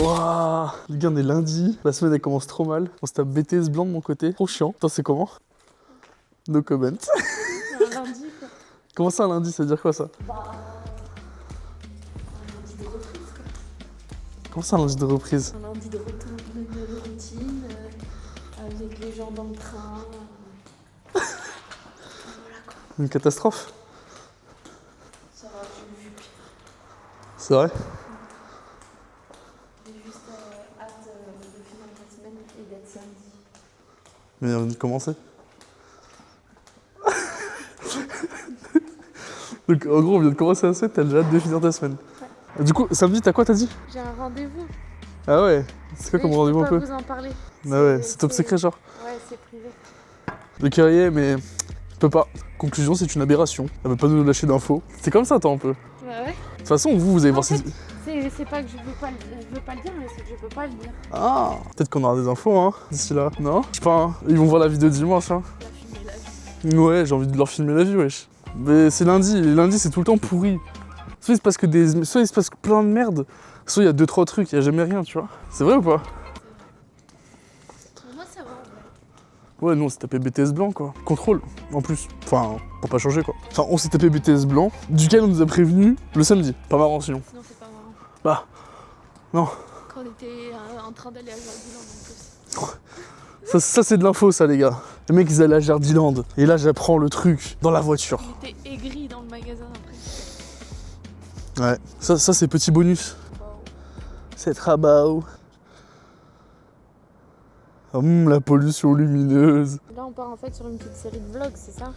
Wouah. Les gars, on est lundi. La semaine, elle commence trop mal. On se tape BTS blanc de mon côté. Trop chiant. Toi, c'est comment? No comment. Un lundi, quoi. Comment ça, un lundi? Ça veut dire quoi, ça? Bah... un lundi de reprise, quoi. Comment ça, un lundi de reprise? Un lundi de retour de notre routine, avec les gens dans le train. Voilà, quoi. Une catastrophe? Ça va, j'ai vu pire. C'est vrai? J'ai juste hâte de finir la semaine et d'être samedi. Mais on vient de commencer. Donc en gros, on vient de commencer la semaine, t'as déjà hâte de finir ta semaine. Ouais. Du coup, samedi, t'as quoi, t'as dit? J'ai un rendez-vous. Ah ouais? C'est quoi comme rendez-vous un peu? Je peux pas vous en parler. Ah ouais, c'est top secret, genre. Ouais, c'est privé. Le carrier, mais je peux pas. Conclusion, c'est une aberration. Elle veut pas nous lâcher d'infos. C'est comme ça, toi, un peu. Bah ouais. De toute façon, vous allez voir fait, ces... C'est pas que je veux pas le dire, mais c'est que je peux pas le dire. Ah, peut-être qu'on aura des infos, hein, d'ici là. Non? Je sais pas, hein. Ils vont voir la vidéo dimanche, hein. La filmer la vie. Ouais, j'ai envie de leur filmer la vie, wesh. Mais c'est lundi, les lundis, c'est tout le temps pourri. Soit il se passe que plein de merde, soit il y a 2-3 trucs, il y a jamais rien, tu vois. C'est vrai ou pas? Moi, ça va, en vrai. Ouais, nous on s'est tapé BTS blanc, quoi. Contrôle, en plus. Enfin, pour pas changer, quoi. Enfin, on s'est tapé BTS blanc, duquel on nous a prévenu le samedi. Pas marrant, sinon. Sinon, c'est pas marrant. Bah, non. Quand on était en train d'aller à Jardiland, en plus. Ça c'est de l'info, ça, les gars. Les mecs, ils allaient à Jardiland. Et là, j'apprends le truc dans la voiture. Il était aigri dans le magasin après. Ouais, ça c'est petit bonus. Wow. C'est rabao. La pollution lumineuse. Là, on part en fait sur une petite série de vlogs, c'est ça?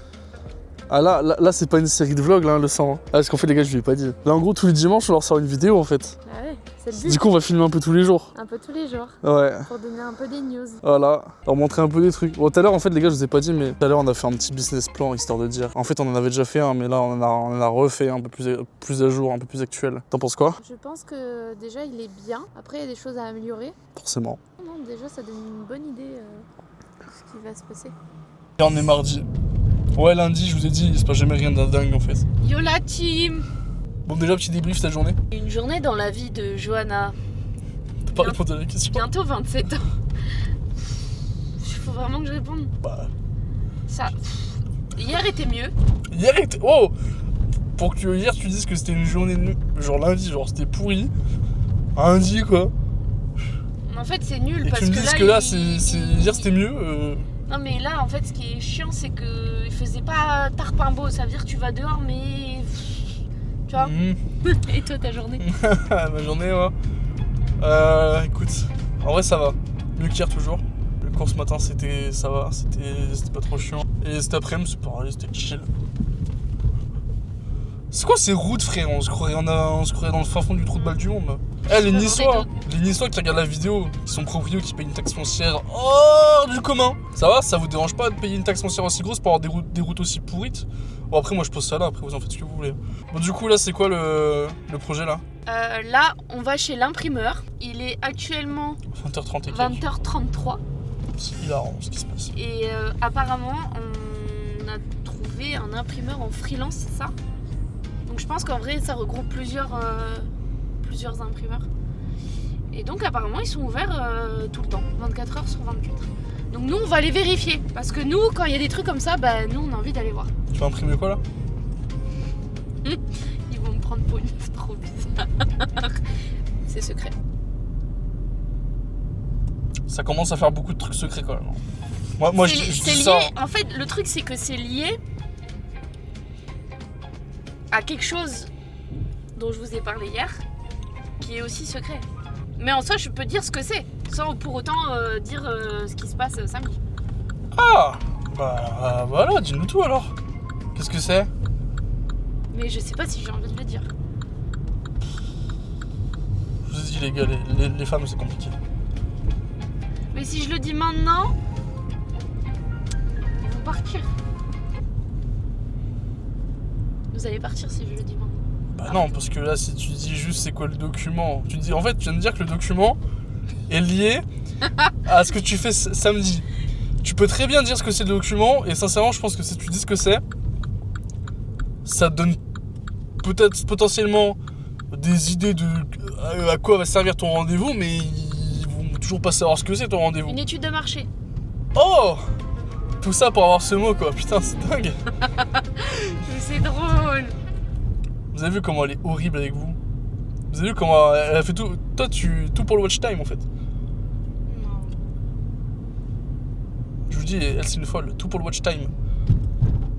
Ah là c'est pas une série de vlogs, là, le sang. Ah, parce qu'en fait, les gars, je lui ai pas dit. Là, en gros, tous les dimanches, on leur sort une vidéo, en fait. Ah ouais, c'est le but. Du coup, on va filmer un peu tous les jours. Un peu tous les jours. Ouais. Pour donner un peu des news. Voilà, leur montrer un peu des trucs. Bon, tout à l'heure, en fait, les gars, je vous ai pas dit, mais tout à l'heure, on a fait un petit business plan, histoire de dire. En fait, on en avait déjà fait un, mais là, on en a refait un peu plus à jour, un peu plus actuel. T'en penses quoi? Je pense que déjà, il est bien. Après, il y a des choses à améliorer. Forcément. Non, déjà, ça donne une bonne idée de ce qui va se passer. Et on est mardi. Ouais, lundi, je vous ai dit, il se passe jamais rien de dingue, en fait. Yo la team! Bon, déjà, petit débrief cette journée. Une journée dans la vie de Johanna. T'as pas répondu à la question. Bientôt 27 ans. Il faut vraiment que je réponde. Bah... Ça... Hier était mieux. Hier était... Oh! Pour que hier tu dises que c'était une journée de... Genre lundi, genre c'était pourri. Lundi quoi. En fait c'est nul Et parce tu me que dises là... que là, hier c'était mieux. Non mais là en fait ce qui est chiant c'est que il faisait pas tarpin beau. Ça veut dire que tu vas dehors mais... Tu vois. Et toi ta journée? Ma journée, ouais. Écoute, en vrai ça va. Mieux qu'hier toujours. Le cours ce matin ça va, c'était pas trop chiant. Et cet après-midi c'est pareil, c'était chill. C'est quoi ces routes, frère? On se croirait dans le fin fond du trou de balle du monde. Les Niçois qui regardent la vidéo, ils sont proprios, qui payent une taxe foncière hors du commun. Ça va? Ça vous dérange pas de payer une taxe foncière aussi grosse pour avoir des routes aussi pourrites? Bon, après moi je pose ça là, après vous en faites ce que vous voulez. Bon, du coup là c'est quoi le projet là? Là on va chez l'imprimeur. Il est actuellement 20h30 et 20h33. C'est hilarant ce qui se passe. Et apparemment on a trouvé un imprimeur en freelance, c'est ça? Donc je pense qu'en vrai ça regroupe plusieurs imprimeurs. Et donc apparemment ils sont ouverts tout le temps, 24h sur 24. Donc nous on va aller vérifier. Parce que nous quand il y a des trucs comme ça, bah nous on a envie d'aller voir. Tu vas imprimer quoi là? Ils vont me prendre pour une meuf trop bizarre. C'est secret. Ça commence à faire beaucoup de trucs secrets quand même. Moi je dis lié, ça. En fait le truc c'est que c'est lié à quelque chose dont je vous ai parlé hier, qui est aussi secret. Mais en soi, je peux dire ce que c'est, sans pour autant dire ce qui se passe samedi. Ah! Bah voilà, dis-nous tout alors. Qu'est-ce que c'est? Mais je sais pas si j'ai envie de le dire. Je vous ai dit les gars, les femmes c'est compliqué. Mais si je le dis maintenant, ils vont partir. Vous allez partir si je le dis maintenant. Bah non, parce que là, si tu dis juste c'est quoi le document, tu dis en fait, tu viens de dire que le document est lié à ce que tu fais samedi. Tu peux très bien dire ce que c'est le document, et sincèrement, je pense que si tu dis ce que c'est, ça te donne peut-être potentiellement des idées de à quoi va servir ton rendez-vous, mais ils vont toujours pas savoir ce que c'est ton rendez-vous. Une étude de marché. Oh! Tout ça pour avoir ce mot, quoi. Putain, c'est dingue. Mais c'est drôle. Vous avez vu comment elle est horrible avec vous? Vous avez vu comment elle a fait tout... Toi, tout pour le watch time, en fait. Non. Je vous dis, elle, c'est une folle. Tout pour le watch time.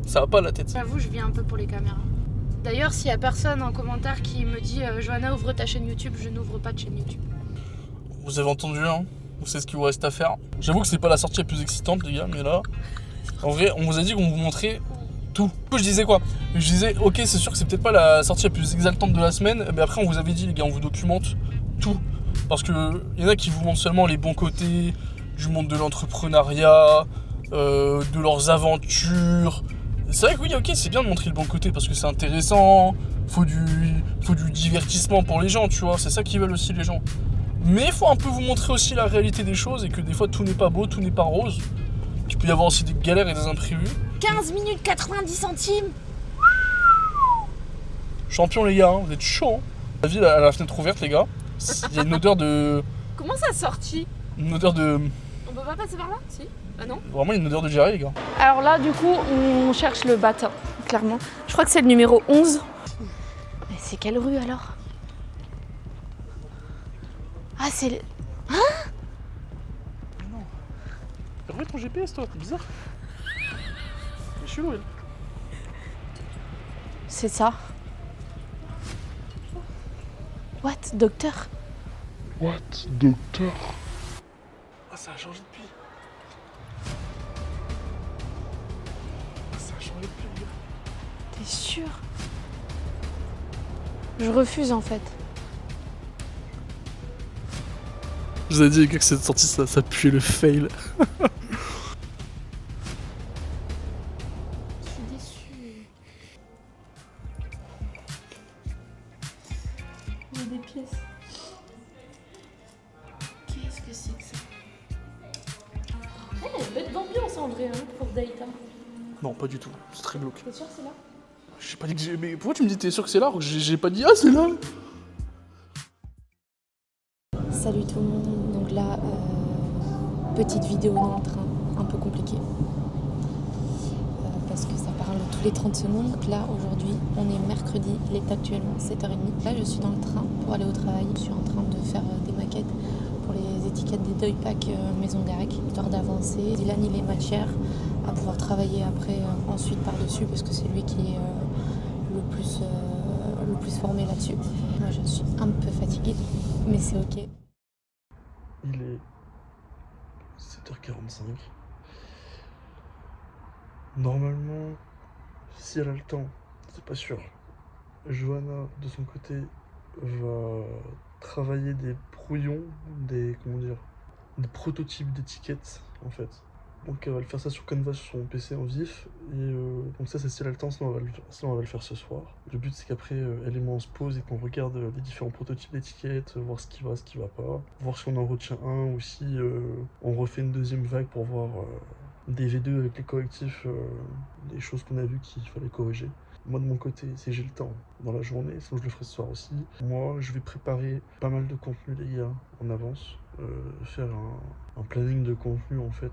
Ça va pas la tête. J'avoue, je viens un peu pour les caméras. D'ailleurs, s'il y a personne en commentaire qui me dit Johanna, ouvre ta chaîne YouTube, je n'ouvre pas de chaîne YouTube. Vous avez entendu, hein? Vous savez ce qu'il vous reste à faire. J'avoue que c'est pas la sortie la plus excitante, les gars, mais là... En vrai, on vous a dit qu'on vous montrait tout. Du coup, je disais quoi? Je disais, ok, c'est sûr que c'est peut-être pas la sortie la plus exaltante de la semaine, mais après, on vous avait dit, les gars, on vous documente tout. Parce que y en a qui vous montrent seulement les bons côtés du monde de l'entrepreneuriat, de leurs aventures. C'est vrai que oui, ok, c'est bien de montrer le bon côté parce que c'est intéressant, faut du divertissement pour les gens, tu vois, c'est ça qu'ils veulent aussi les gens. Mais il faut un peu vous montrer aussi la réalité des choses et que des fois tout n'est pas beau, tout n'est pas rose. Il peut y avoir aussi des galères et des imprévus. 15 minutes 90 centimes. Champion les gars, hein, vous êtes chaud. La ville a la fenêtre ouverte les gars. Il y a une odeur de... Comment ça sorti? Une odeur de... On peut pas passer par là? Si? Ah non? Vraiment une odeur de diarrhée les gars. Alors là, du coup, on cherche le bâtin, clairement. Je crois que c'est le numéro 11. Mais c'est quelle rue alors? Ah, c'est le... T'as retrouvé ton GPS toi, c'est bizarre. C'est chelou elle. C'est ça. What, docteur? What, docteur? Ah ça a changé depuis. Ça a changé depuis les gars. T'es sûr? Je refuse en fait. Je vous ai dit les gars que cette sortie ça puait le fail. Je suis déçue. Il y a des pièces. Qu'est-ce que c'est que ça? Bête d'ambiance en vrai, hein, pour Dayton. Non pas du tout, c'est très glauque. T'es sûr que c'est là? J'ai pas dit que j'ai... Mais pourquoi tu me dis t'es sûr que c'est là alors que j'ai pas dit ah c'est là? Salut tout le monde, donc là, petite vidéo dans le train, un peu compliquée. Parce que ça parle tous les 30 secondes. Donc là, aujourd'hui, on est mercredi, il est actuellement 7h30. Là, je suis dans le train pour aller au travail. Je suis en train de faire des maquettes pour les étiquettes des Doypack Maison Garac, histoire d'avancer. Dylan, il est matière à pouvoir travailler après, ensuite par-dessus, parce que c'est lui qui est le plus formé là-dessus. Moi, je suis un peu fatiguée, mais c'est ok. Il est 7h45. Normalement, si elle a le temps, c'est pas sûr. Johanna, de son côté, va travailler des brouillons, des prototypes d'étiquettes en fait. Donc elle va le faire ça sur Canva sur son PC en vif. Et donc ça c'est si elle a le temps, sinon elle va le faire ce soir. Le but c'est qu'après elle et moi on se pose et qu'on regarde les différents prototypes d'étiquettes, voir ce qui va pas. Voir si on en retient un ou si on refait une deuxième vague pour voir des V2 avec les correctifs, des choses qu'on a vues qu'il fallait corriger. Moi de mon côté, si j'ai le temps dans la journée, sinon je le ferai ce soir aussi. Moi je vais préparer pas mal de contenu les gars en avance. Faire un planning de contenu en fait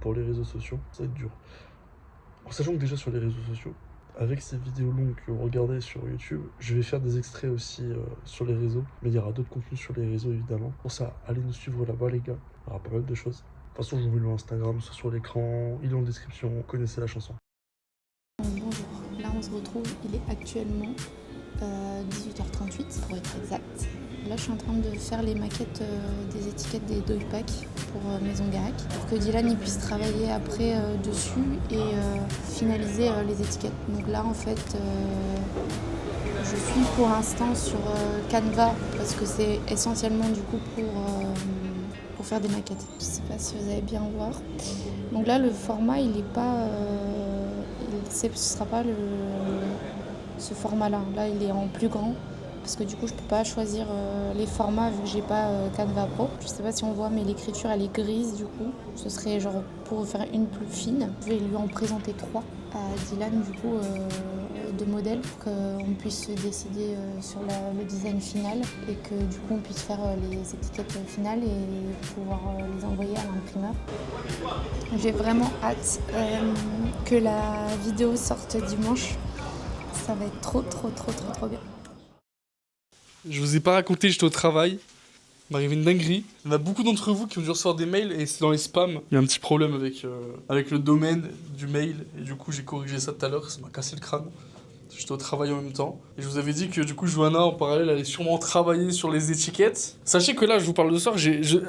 pour les réseaux sociaux, ça va être dur. En sachant que déjà sur les réseaux sociaux, avec ces vidéos longues que vous regardez sur YouTube, je vais faire des extraits aussi sur les réseaux, mais il y aura d'autres contenus sur les réseaux évidemment. Pour ça, allez nous suivre là-bas les gars, il y aura pas mal de choses. De toute façon, je vous mets le Instagram, soit sur l'écran, il est en description, vous connaissez la chanson. Bonjour, là on se retrouve, il est actuellement 18h38 pour être exact. Là je suis en train de faire les maquettes des étiquettes des Doypack pour Maison Garac pour que Dylan il puisse travailler après dessus et finaliser les étiquettes. Donc là en fait je suis pour l'instant sur Canva parce que c'est essentiellement du coup pour faire des maquettes. Je sais pas si vous allez bien voir. Donc là le format il est pas ce sera pas ce format là. Là il est en plus grand. parce que du coup je peux pas choisir les formats vu que j'ai pas Canva Pro. Je sais pas si on voit, mais l'écriture elle est grise du coup. Ce serait genre pour faire une plus fine. Je vais lui en présenter 3 à Dylan du coup de modèles pour qu'on puisse se décider sur le design final et que du coup on puisse faire les étiquettes finales et pouvoir les envoyer à l'imprimeur. J'ai vraiment hâte que la vidéo sorte dimanche. Ça va être trop bien. Je vous ai pas raconté, j'étais au travail. Il m'est arrivé une dinguerie. Il y en a beaucoup d'entre vous qui ont dû recevoir des mails et c'est dans les spams. Il y a un petit problème avec le domaine du mail et du coup j'ai corrigé ça tout à l'heure, ça m'a cassé le crâne. J'étais au travail en même temps. Et je vous avais dit que du coup Johanna en parallèle allait sûrement travailler sur les étiquettes. Sachez que là je vous parle de soir,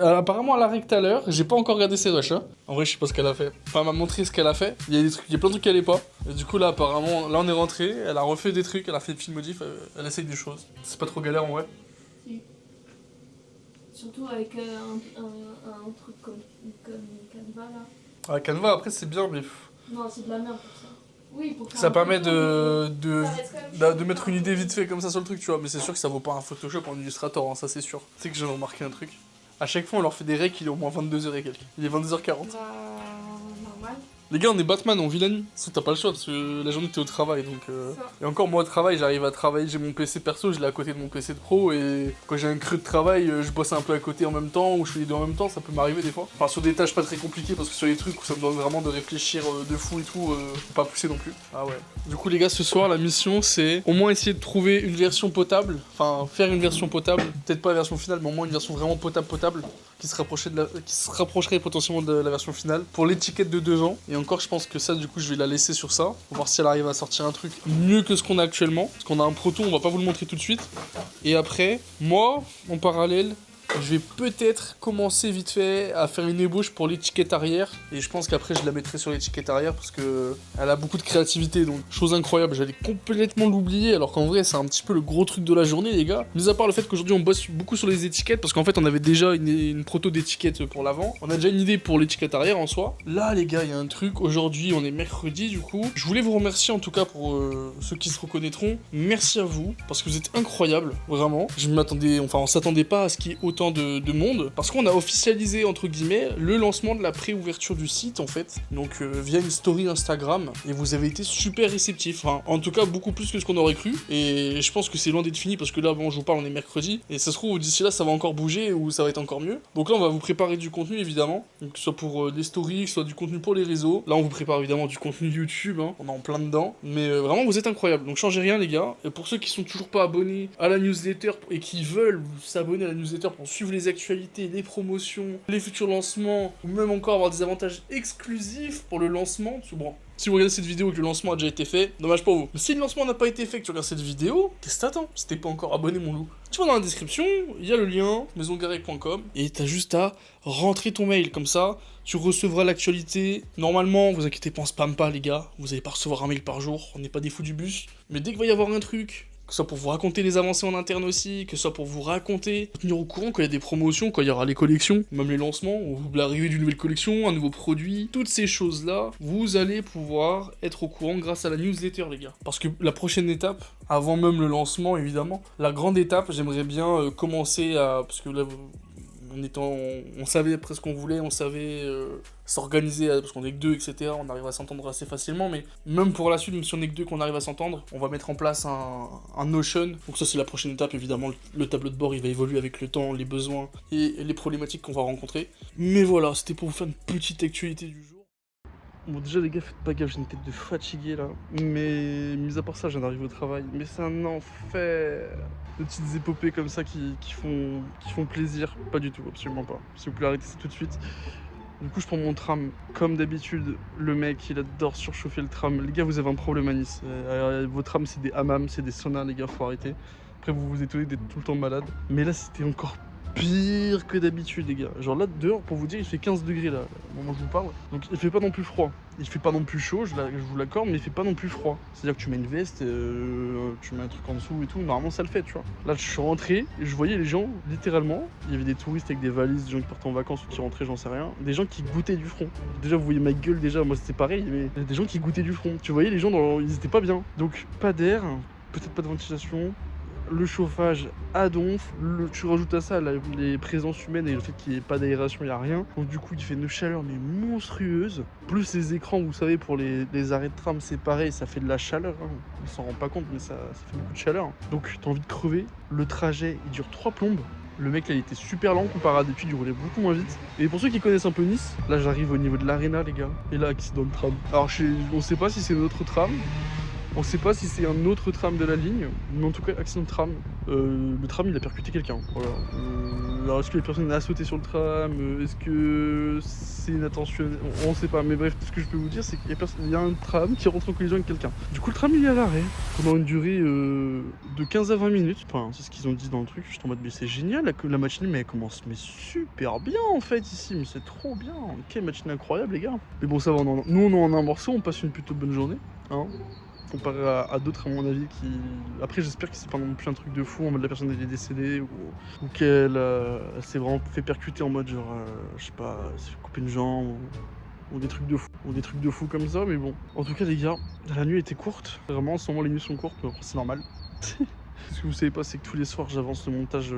apparemment à l'arrêt tout à l'heure, j'ai pas encore regardé ses rushs. Hein. En vrai je sais pas ce qu'elle a fait. Enfin elle m'a montré ce qu'elle a fait. Il y a plein de trucs qu'elle est pas. Et du coup là apparemment, là on est rentré, elle a refait des trucs, elle a fait des petits modifs, elle essaye des choses. C'est pas trop galère en vrai. Surtout avec un truc comme Canva là. Ah Canva après c'est bien mais... Non c'est de la merde pour ça. Oui, pour ça permet de mettre une idée vite fait comme ça sur le truc, tu vois. Mais c'est sûr que ça vaut pas un Photoshop en Illustrator, hein, ça c'est sûr. Tu sais que j'ai remarqué un truc. À chaque fois on leur fait des recs, il est au moins 22h et quelques. Il est 22h40. Normal. Les gars, on est Batman, on vit la nuit. T'as pas le choix parce que la journée t'es au travail donc. Et encore moi au travail, j'arrive à travailler, j'ai mon PC perso, je l'ai à côté de mon PC de pro et quand j'ai un creux de travail, je bosse un peu à côté en même temps ou je fais les deux en même temps, ça peut m'arriver des fois. Enfin sur des tâches pas très compliquées parce que sur les trucs où ça me demande vraiment de réfléchir de fou et tout, faut pas pousser non plus. Ah ouais. Du coup les gars, ce soir la mission c'est au moins essayer de trouver une version potable, enfin faire une version potable, peut-être pas la version finale mais au moins une version vraiment potable qui se rapprocherait potentiellement de la version finale pour l'étiquette de 2 ans. Et encore je pense que ça du coup je vais la laisser sur ça pour voir si elle arrive à sortir un truc mieux que ce qu'on a actuellement parce qu'on a un proto, on va pas vous le montrer tout de suite. Et après moi en parallèle je vais peut-être commencer vite fait à faire une ébauche pour l'étiquette arrière et je pense qu'après je la mettrai sur l'étiquette arrière parce que elle a beaucoup de créativité, donc chose incroyable, j'allais complètement l'oublier alors qu'en vrai c'est un petit peu le gros truc de la journée les gars. Mis à part le fait qu'aujourd'hui on bosse beaucoup sur les étiquettes parce qu'en fait on avait déjà une proto d'étiquette pour l'avant, on a déjà une idée pour l'étiquette arrière en soi. Là les gars il y a un truc, aujourd'hui on est mercredi du coup, je voulais vous remercier en tout cas pour ceux qui se reconnaîtront, merci à vous parce que vous êtes incroyables, vraiment. On s'attendait pas à ce qu'il y ait autant de monde parce qu'on a officialisé entre guillemets le lancement de la pré-ouverture du site en fait, donc via une story Instagram et vous avez été super réceptifs, enfin, en tout cas beaucoup plus que ce qu'on aurait cru et je pense que c'est loin d'être fini parce que là bon je vous parle on est mercredi et ça se trouve d'ici là ça va encore bouger ou ça va être encore mieux, donc là on va vous préparer du contenu évidemment, donc, que ce soit pour des stories, que ce soit du contenu pour les réseaux, là on vous prépare évidemment du contenu YouTube, hein. On est en plein dedans, mais vraiment vous êtes incroyables, donc changez rien les gars, et pour ceux qui sont toujours pas abonnés à la newsletter et qui veulent s'abonner à la newsletter pour suivre les actualités, les promotions, les futurs lancements, ou même encore avoir des avantages exclusifs pour le lancement. Parce que bon, si vous regardez cette vidéo et que le lancement a déjà été fait, dommage pour vous. Mais si le lancement n'a pas été fait, que tu regardes cette vidéo, qu'est-ce que t'attends? Si t'es pas encore abonné mon loup. Tu vas dans la description, il y a le lien, maisongarec.com, et t'as juste à rentrer ton mail, comme ça, tu recevras l'actualité. Normalement, vous inquiétez pas, on spam pas les gars, vous allez pas recevoir un mail par jour, on n'est pas des fous du bus. Mais dès qu'il va y avoir un truc, que ce soit pour vous raconter les avancées en interne aussi, que ce soit pour vous raconter, tenir au courant quand il y a des promotions, quand il y aura les collections, même les lancements, ou l'arrivée d'une nouvelle collection, un nouveau produit, toutes ces choses-là, vous allez pouvoir être au courant grâce à la newsletter les gars. Parce que la prochaine étape, avant même le lancement évidemment, la grande étape, j'aimerais bien commencer à... Parce que là, on savait presque ce qu'on voulait, on savait s'organiser, parce qu'on est que deux, etc. On arrive à s'entendre assez facilement, mais même pour la suite, même si on est que deux, qu'on arrive à s'entendre, on va mettre en place un Notion. Donc ça c'est la prochaine étape, évidemment, le tableau de bord il va évoluer avec le temps, les besoins et les problématiques qu'on va rencontrer. Mais voilà, c'était pour vous faire une petite actualité du jour. Bon déjà les gars, faites pas gaffe, j'ai une tête de fatigué là. Mais mis à part ça, je viens d'arriver au travail. Mais c'est un enfer. De petites épopées comme ça qui font plaisir. Pas du tout, absolument pas. S'il vous plaît, arrêtez ça tout de suite. Du coup, je prends mon tram. Comme d'habitude, le mec, il adore surchauffer le tram. Les gars, vous avez un problème à Nice. Vos trams, c'est des hammams, c'est des saunas, les gars, faut arrêter. Après, vous vous étonnez d'être tout le temps malade. Mais là, c'était encore pire que d'habitude les gars. Genre là dehors pour vous dire il fait 15 degrés là au moment où je vous parle. Donc il fait pas non plus froid. Il fait pas non plus chaud, je vous l'accorde, mais il fait pas non plus froid. C'est-à-dire que tu mets une veste, tu mets un truc en dessous et tout, normalement ça le fait tu vois. Là je suis rentré et je voyais les gens littéralement, il y avait des touristes avec des valises, des gens qui partaient en vacances ou qui rentraient, j'en sais rien. Des gens qui goûtaient du front. Déjà vous voyez ma gueule déjà, moi c'était pareil, mais il y a des gens qui goûtaient du front. Tu voyais les gens ils étaient pas bien. Donc pas d'air, peut-être pas de ventilation. le chauffage à donf, tu rajoutes à ça les présences humaines et le fait qu'il n'y ait pas d'aération, il n'y a rien. Donc du coup il fait une chaleur mais monstrueuse. Plus les écrans, vous savez, pour les arrêts de tram c'est pareil, ça fait de la chaleur. Hein. On s'en rend pas compte mais ça fait beaucoup de chaleur. Donc t'as envie de crever. Le trajet il dure 3 plombes. Le mec là il était super lent comparé à depuis, il roulait beaucoup moins vite. Et pour ceux qui connaissent un peu Nice, là j'arrive au niveau de l'aréna les gars. Et là accident de tram. Alors on sait pas si c'est notre tram. On sait pas si c'est un autre tram de la ligne, mais en tout cas, accident de tram. Le tram, il a percuté quelqu'un. Voilà. Alors, est-ce que les personnes a sauté sur le tram? Est-ce que c'est inintentionnel? On sait pas. Mais bref, tout ce que je peux vous dire, c'est qu'il y a un tram qui rentre en collision avec quelqu'un. Du coup, le tram, il est à l'arrêt pendant une durée de 15 à 20 minutes. Enfin, c'est ce qu'ils ont dit dans le truc. Je suis en mode, mais c'est génial. La matinée, mais elle commence mais super bien en fait ici. Mais c'est trop bien. Quelle matinée incroyable, les gars. Mais bon, ça va. Nous, on en a un morceau. On passe une plutôt bonne journée. Hein, comparé à d'autres à mon avis qui... Après j'espère que c'est pas non plus un truc de fou en mode la personne elle est décédée ou qu'elle s'est vraiment fait percuter en mode genre je sais pas, s'est fait couper une jambe ou des trucs de fou comme ça, mais bon. En tout cas les gars, la nuit était courte, vraiment en ce moment les nuits sont courtes, mais après c'est normal. Ce que vous savez pas, c'est que tous les soirs j'avance le montage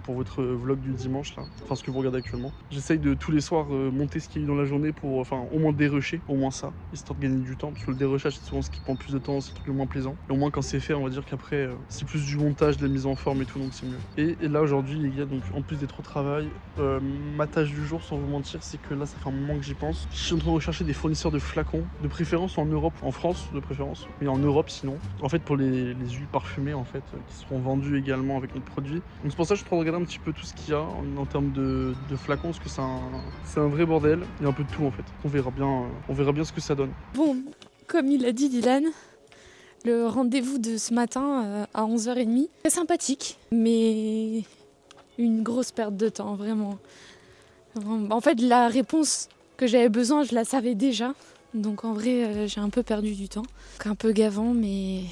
pour votre vlog du dimanche là, enfin ce que vous regardez actuellement. J'essaye de tous les soirs monter ce qu'il y a eu dans la journée pour enfin au moins dérusher, au moins ça, histoire de gagner du temps, parce que le dérushage c'est souvent ce qui prend le plus de temps, c'est le truc le moins plaisant. Et au moins quand c'est fait, on va dire qu'après c'est plus du montage, de la mise en forme et tout, donc c'est mieux. Et là aujourd'hui les gars, donc en plus d'être au travail, ma tâche du jour sans vous mentir, c'est que là ça fait un moment que j'y pense. Je suis en train de rechercher des fournisseurs de flacons, de préférence en Europe, en France de préférence, mais en Europe sinon. En fait pour les huiles parfumées en fait, qui seront vendus également avec notre produit. Donc c'est pour ça que je suis en train de regarder un petit peu tout ce qu'il y a en termes de flacons, parce que c'est un vrai bordel. Il y a un peu de tout en fait. On verra bien ce que ça donne. Bon, comme il a dit Dylan, le rendez-vous de ce matin à 11h30, très sympathique, mais une grosse perte de temps, vraiment. En fait, la réponse que j'avais besoin, je la savais déjà. Donc en vrai, j'ai un peu perdu du temps. Un peu gavant, mais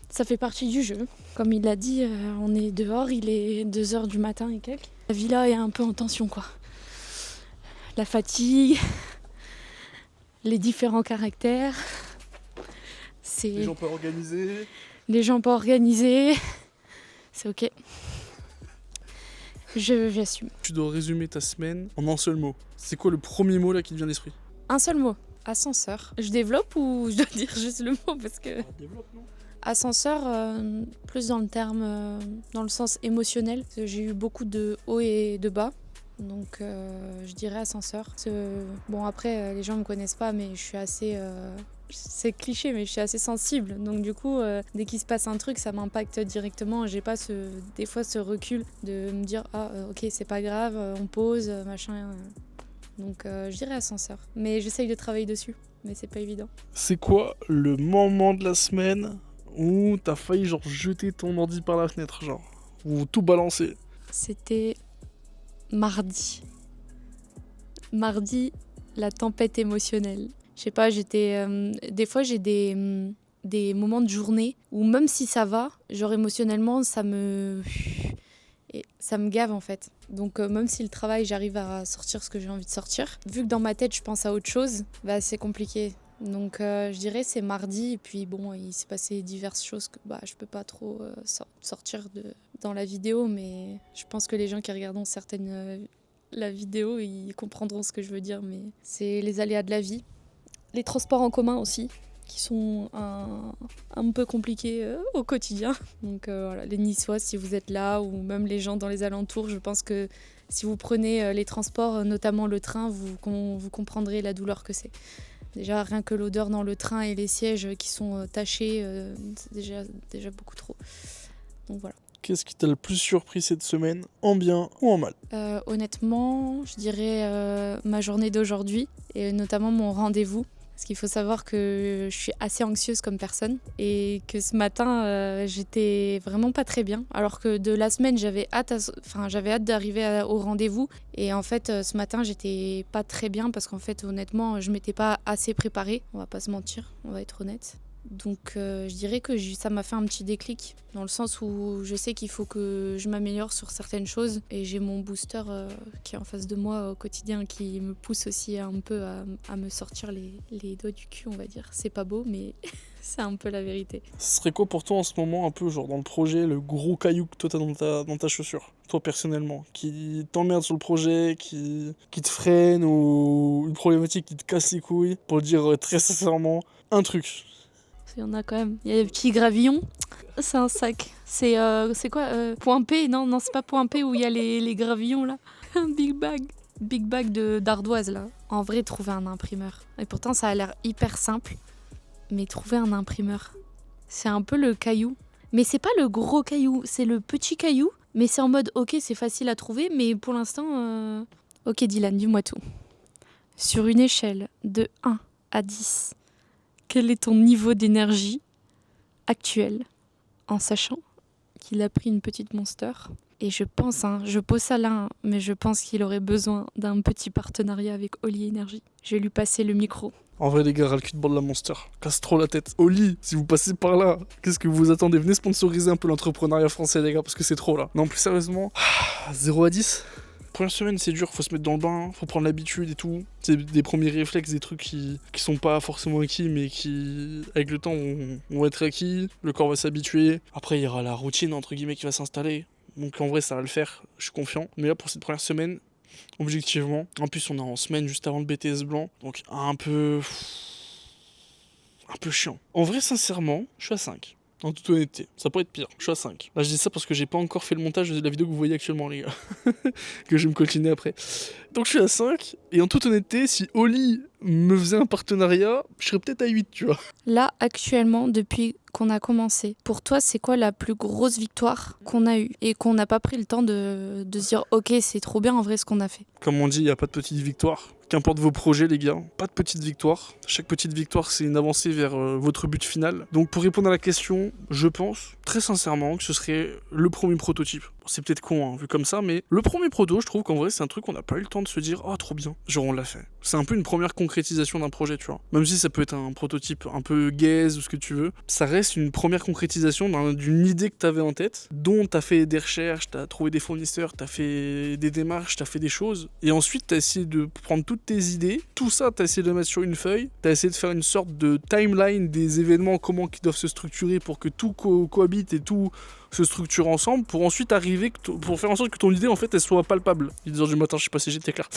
ça fait partie du jeu. Comme il l'a dit, on est dehors, il est 2h du matin et quelques. La villa est un peu en tension, quoi. La fatigue, les différents caractères. Les gens pas organisés. Les gens pas organisés. C'est ok. J'assume. Tu dois résumer ta semaine en un seul mot. C'est quoi le premier mot là qui te vient à l'esprit? Un seul mot. Ascenseur. Je développe ou je dois dire juste le mot parce que... Développe, non? Ascenseur, plus dans le terme, dans le sens émotionnel. J'ai eu beaucoup de hauts et de bas. Donc je dirais ascenseur. Bon après, les gens me connaissent pas, mais je suis assez... c'est cliché, mais je suis assez sensible. Donc du coup, dès qu'il se passe un truc, ça m'impacte directement. J'ai pas des fois ce recul de me dire « Ah, ok, c'est pas grave, on pose, machin... » Donc je dirais ascenseur. Mais j'essaye de travailler dessus, mais c'est pas évident. C'est quoi le moment de la semaine où t'as failli genre jeter ton ordi par la fenêtre, genre, ou tout balancer? C'était mardi. Mardi, la tempête émotionnelle. Je sais pas, des fois j'ai des moments de journée où même si ça va, genre émotionnellement, ça me gave en fait. Donc même si le travail, j'arrive à sortir ce que j'ai envie de sortir, vu que dans ma tête je pense à autre chose, bah c'est compliqué. Donc je dirais c'est mardi et puis bon il s'est passé diverses choses que je peux pas trop sortir dans la vidéo, mais je pense que les gens qui regarderont la vidéo ils comprendront ce que je veux dire, mais c'est les aléas de la vie. Les transports en commun aussi qui sont un peu compliqués au quotidien. Donc voilà, les Niçois si vous êtes là ou même les gens dans les alentours, je pense que si vous prenez les transports, notamment le train, vous comprendrez la douleur que c'est. Déjà, rien que l'odeur dans le train et les sièges qui sont tachés, c'est déjà beaucoup trop. Donc voilà. Qu'est-ce qui t'a le plus surpris cette semaine, en bien ou en mal? Honnêtement, je dirais ma journée d'aujourd'hui et notamment mon rendez-vous. Parce qu'il faut savoir que je suis assez anxieuse comme personne et que ce matin, j'étais vraiment pas très bien. Alors que de la semaine, j'avais hâte d'arriver au rendez-vous. Et en fait, ce matin, j'étais pas très bien parce qu'en fait, honnêtement, je m'étais pas assez préparée. On va pas se mentir, on va être honnête. Donc je dirais que ça m'a fait un petit déclic, dans le sens où je sais qu'il faut que je m'améliore sur certaines choses. Et j'ai mon booster qui est en face de moi au quotidien, qui me pousse aussi un peu à me sortir les doigts du cul, on va dire. C'est pas beau, mais c'est un peu la vérité. Ce serait quoi pour toi en ce moment, un peu genre dans le projet, le gros caillou que toi t'as dans ta chaussure, toi personnellement, qui t'emmerde sur le projet, qui te freine, ou une problématique qui te casse les couilles, pour le dire très sincèrement, un truc. Il y en a quand même. Il y a des petits gravillons. C'est un sac. C'est quoi Point P? Non, c'est pas Point P où il y a les gravillons là. Un big bag. Big bag d'ardoise là. En vrai, trouver un imprimeur. Et pourtant, ça a l'air hyper simple. Mais trouver un imprimeur, c'est un peu le caillou. Mais c'est pas le gros caillou, c'est le petit caillou. Mais c'est en mode, ok, c'est facile à trouver, mais pour l'instant... Ok Dylan, dis-moi tout. Sur une échelle de 1 à 10, quel est ton niveau d'énergie actuel, en sachant qu'il a pris une petite Monster? Et je pense, je pose ça là, mais je pense qu'il aurait besoin d'un petit partenariat avec Oli Energy. Je vais lui passer le micro. En vrai les gars, ras le cul de bord de la Monster, casse trop la tête. Oli, si vous passez par là, qu'est-ce que vous attendez? Venez sponsoriser un peu l'entrepreneuriat français les gars, parce que c'est trop là. Non, plus sérieusement, 0 à 10. Première semaine c'est dur, faut se mettre dans le bain, faut prendre l'habitude et tout. C'est des premiers réflexes, des trucs qui sont pas forcément acquis, mais qui, avec le temps, vont être acquis. Le corps va s'habituer. Après il y aura la routine entre guillemets qui va s'installer. Donc en vrai ça va le faire, je suis confiant. Mais là pour cette première semaine, objectivement, en plus on est en semaine juste avant le BTS blanc, donc un peu chiant. En vrai sincèrement, je suis à 5. En toute honnêteté, ça pourrait être pire, je suis à 5. Là je dis ça parce que j'ai pas encore fait le montage de la vidéo que vous voyez actuellement les gars. Que je vais me coltiner après. Donc je suis à 5, et en toute honnêteté, si Oli me faisait un partenariat, je serais peut-être à 8, tu vois. Là, actuellement, depuis qu'on a commencé, pour toi, c'est quoi la plus grosse victoire qu'on a eue et qu'on n'a pas pris le temps de se dire « Ok, c'est trop bien en vrai ce qu'on a fait ». Comme on dit, il n'y a pas de petite victoire. Qu'importe vos projets les gars, pas de petite victoire. Chaque petite victoire c'est une avancée vers votre but final. Donc pour répondre à la question, je pense très sincèrement que ce serait le premier prototype. C'est peut-être con hein, vu comme ça, mais le premier proto, je trouve qu'en vrai c'est un truc qu'on n'a pas eu le temps de se dire « Oh trop bien ». Genre on l'a fait. C'est un peu une première concrétisation d'un projet, tu vois. Même si ça peut être un prototype un peu gaze ou ce que tu veux, ça reste une première concrétisation d'une idée que t'avais en tête, dont t'as fait des recherches, t'as trouvé des fournisseurs, t'as fait des démarches, t'as fait des choses, et ensuite t'as essayé de prendre toutes tes idées, tout ça t'as essayé de le mettre sur une feuille, t'as essayé de faire une sorte de timeline des événements, comment ils doivent se structurer pour que tout cohabite et tout se structure ensemble, pour ensuite arriver, pour faire en sorte que ton idée en fait elle soit palpable. Il est 2h du matin, je sais pas si j'étais clair.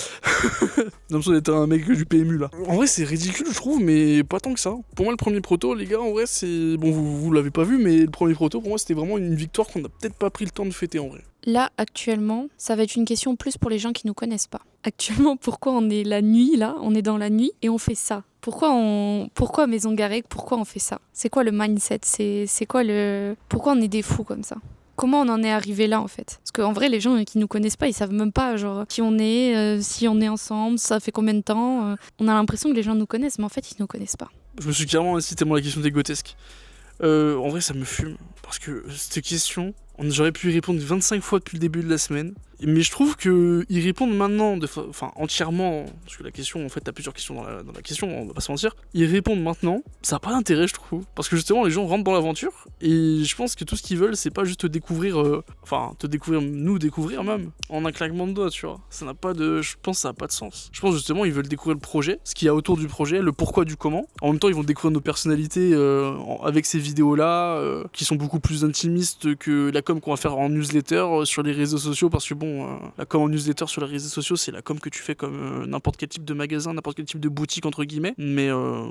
J'ai l'impression d'être un mec du PMU là. En vrai c'est ridicule je trouve, mais pas tant que ça. Pour moi le premier proto les gars, en vrai c'est... Bon vous l'avez pas vu, mais le premier proto pour moi c'était vraiment une victoire qu'on a peut-être pas pris le temps de fêter en vrai. Là, actuellement, ça va être une question plus pour les gens qui nous connaissent pas. Actuellement, pourquoi on est la nuit là, on est dans la nuit et on fait ça? Pourquoi Maison Garec? Pourquoi on fait ça? C'est quoi le mindset? C'est quoi le... Pourquoi on est des fous comme ça? Comment on en est arrivé là en fait? Parce qu'en vrai les gens qui nous connaissent pas, ils savent même pas genre qui on est, si on est ensemble, ça fait combien de temps. On a l'impression que les gens nous connaissent mais en fait ils nous connaissent pas. Je me suis carrément assis tellement la question d'égotesque. En vrai ça me fume parce que cette question, j'aurais pu y répondre 25 fois depuis le début de la semaine. Mais je trouve que y répondre maintenant, entièrement, parce que la question, en fait, t'as plusieurs questions dans la question, on va pas se mentir. Y répondre maintenant, ça a pas d'intérêt, je trouve. Parce que justement, les gens rentrent dans l'aventure, et je pense que tout ce qu'ils veulent, c'est pas juste te découvrir, nous découvrir même, en un claquement de doigts, tu vois. Je pense que ça a pas de sens. Je pense justement, ils veulent découvrir le projet, ce qu'il y a autour du projet, le pourquoi du comment. En même temps, ils vont découvrir nos personnalités avec ces vidéos-là, qui sont beaucoup plus intimistes que la com qu'on va faire en newsletter sur les réseaux sociaux, parce que bon, la com en newsletter sur les réseaux sociaux, c'est la com que tu fais comme n'importe quel type de magasin, n'importe quel type de boutique entre guillemets. Mais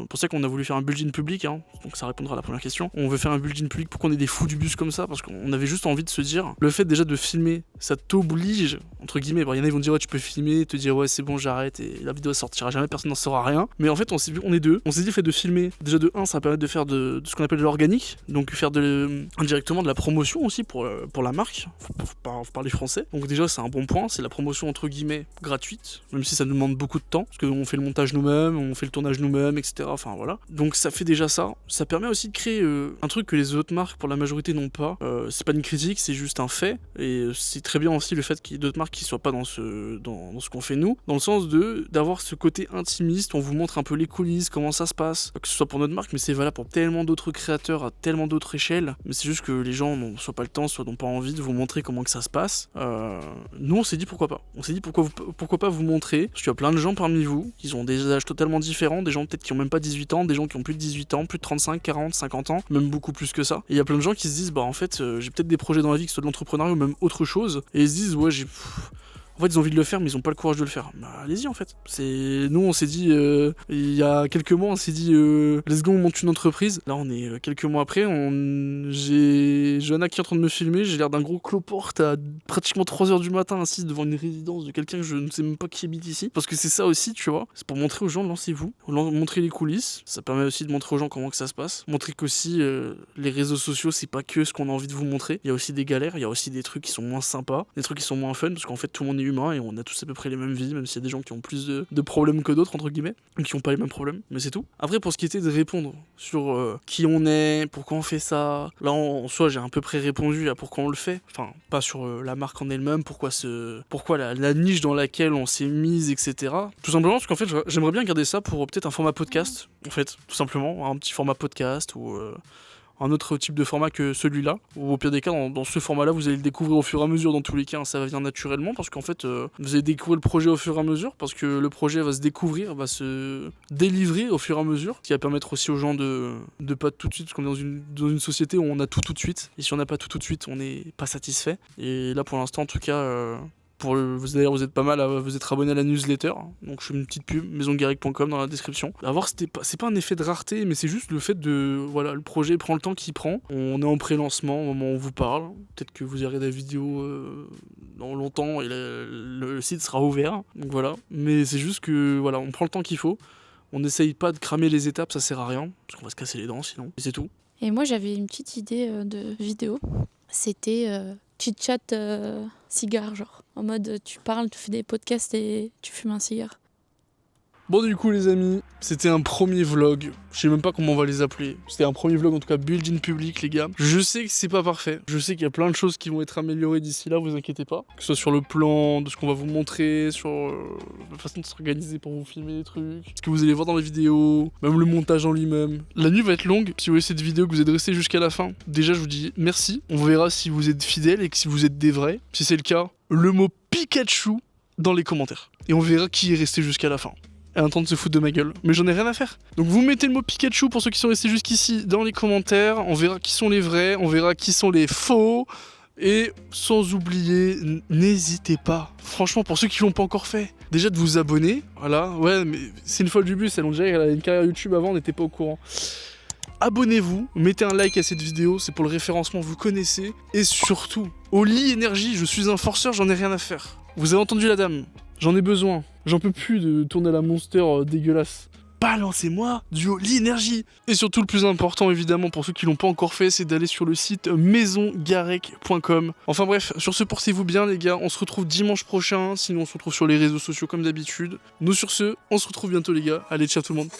pour ça qu'on a voulu faire un build-in public, hein, donc ça répondra à la première question. On veut faire un build-in public pour qu'on ait des fous du bus comme ça, parce qu'on avait juste envie de se dire, le fait déjà de filmer, ça t'oblige entre guillemets. Il y en a ils vont dire ouais tu peux filmer, te dire ouais c'est bon j'arrête et la vidéo sortira jamais, personne n'en saura rien. Mais en fait on s'est dit le fait de filmer, déjà de 1 ça va permettre de faire de ce qu'on appelle de l'organique, donc faire indirectement de la promotion aussi pour la marque, faut parler français. Donc déjà déjà c'est un bon point, c'est la promotion entre guillemets gratuite, même si ça nous demande beaucoup de temps, parce qu'on fait le montage nous-mêmes, on fait le tournage nous-mêmes, etc. Enfin voilà. Donc ça fait déjà ça. Ça permet aussi de créer un truc que les autres marques pour la majorité n'ont pas. C'est pas une critique, c'est juste un fait. Et c'est très bien aussi le fait qu'il y ait d'autres marques qui soient pas dans ce qu'on fait nous, dans le sens d'avoir ce côté intimiste, on vous montre un peu les coulisses, comment ça se passe, que ce soit pour notre marque, mais c'est valable pour tellement d'autres créateurs à tellement d'autres échelles. Mais c'est juste que les gens n'ont soit pas le temps, soit n'ont pas envie de vous montrer comment que ça se passe. Nous on s'est dit pourquoi pas. On s'est dit pourquoi pas vous montrer, parce qu'il y a plein de gens parmi vous qui ont des âges totalement différents, des gens peut-être qui ont même pas 18 ans, des gens qui ont plus de 18 ans, plus de 35, 40, 50 ans, même beaucoup plus que ça. Et il y a plein de gens qui se disent bah en fait j'ai peut-être des projets dans la vie que ce soit de l'entrepreneuriat ou même autre chose, et ils se disent ouais en fait, ils ont envie de le faire, mais ils ont pas le courage de le faire. Bah, allez-y, en fait. Nous, on s'est dit, il y a quelques mois, on s'est dit, let's go, on monte une entreprise. Là, on est quelques mois après, j'ai Johanna qui est en train de me filmer, j'ai l'air d'un gros cloporte à pratiquement 3h du matin, assis devant une résidence de quelqu'un que je ne sais même pas qui habite ici. Parce que c'est ça aussi, tu vois. C'est pour montrer aux gens, lancez-vous. Montrer les coulisses. Ça permet aussi de montrer aux gens comment que ça se passe. Montrer qu'aussi, les réseaux sociaux, c'est pas que ce qu'on a envie de vous montrer. Il y a aussi des galères, il y a aussi des trucs qui sont moins sympas, des trucs qui sont moins fun, parce qu'en fait, tout le monde est humain et on a tous à peu près les mêmes vies, même s'il y a des gens qui ont plus de problèmes que d'autres, entre guillemets, ou qui ont pas les mêmes problèmes, mais c'est tout. Après, pour ce qui était de répondre sur qui on est, pourquoi on fait ça, là en soi j'ai à peu près répondu à pourquoi on le fait, enfin pas sur la marque en elle-même, pourquoi la niche dans laquelle on s'est mise, etc. Tout simplement parce qu'en fait j'aimerais bien garder ça pour peut-être un format podcast, en fait, tout simplement, un petit format podcast ou un autre type de format que celui-là, ou au pire des cas, dans ce format-là, vous allez le découvrir au fur et à mesure, dans tous les cas, ça va venir naturellement, parce qu'en fait, vous allez découvrir le projet au fur et à mesure, parce que le projet va se découvrir, va se délivrer au fur et à mesure, ce qui va permettre aussi aux gens de pas tout de suite, parce qu'on est dans une société où on a tout de suite, et si on n'a pas tout de suite, on n'est pas satisfait, et là, pour l'instant, en tout cas... D'ailleurs, vous êtes pas mal à vous être abonné à la newsletter, donc je fais une petite pub, maisongarrigue.com dans la description. À voir, c'est pas un effet de rareté, mais c'est juste le fait voilà, le projet prend le temps qu'il prend. On est en pré-lancement au moment où on vous parle. Peut-être que vous verrez la vidéo dans longtemps et le site sera ouvert. Donc voilà. Mais c'est juste que voilà, on prend le temps qu'il faut. On n'essaye pas de cramer les étapes, ça sert à rien, parce qu'on va se casser les dents sinon. Et c'est tout. Et moi, j'avais une petite idée de vidéo. C'était chit-chat cigare, genre. En mode, tu parles, tu fais des podcasts et tu fumes un cigare. Bon, du coup, les amis, c'était un premier vlog. Je sais même pas comment on va les appeler. C'était un premier vlog, en tout cas, build in public, les gars. Je sais que c'est pas parfait. Je sais qu'il y a plein de choses qui vont être améliorées d'ici là, vous inquiétez pas. Que ce soit sur le plan de ce qu'on va vous montrer, sur la façon de s'organiser pour vous filmer des trucs, ce que vous allez voir dans les vidéos, même le montage en lui-même. La nuit va être longue. Si vous voyez cette vidéo, que vous êtes resté jusqu'à la fin, déjà, je vous dis merci. On verra si vous êtes fidèles et que si vous êtes des vrais. Si c'est le cas, le mot Pikachu dans les commentaires. Et on verra qui est resté jusqu'à la fin. Elle est en train de se foutre de ma gueule. Mais j'en ai rien à faire. Donc vous mettez le mot Pikachu pour ceux qui sont restés jusqu'ici dans les commentaires. On verra qui sont les vrais, on verra qui sont les faux. Et sans oublier, n'hésitez pas. Franchement, pour ceux qui l'ont pas encore fait, déjà de vous abonner. Voilà, ouais, mais c'est une folle du bus. Elle a une carrière YouTube avant, on n'était pas au courant. Abonnez-vous, mettez un like à cette vidéo, c'est pour le référencement, vous connaissez. Et surtout, Oli Énergie, je suis un forceur, j'en ai rien à faire. Vous avez entendu la dame, j'en ai besoin. J'en peux plus de tourner la monster dégueulasse. Balancez-moi du Oli Énergie. Et surtout, le plus important, évidemment, pour ceux qui l'ont pas encore fait, c'est d'aller sur le site maisongarec.com. Enfin bref, sur ce, portez-vous bien, les gars. On se retrouve dimanche prochain. Sinon, on se retrouve sur les réseaux sociaux comme d'habitude. Nous, sur ce, on se retrouve bientôt, les gars. Allez, ciao tout le monde.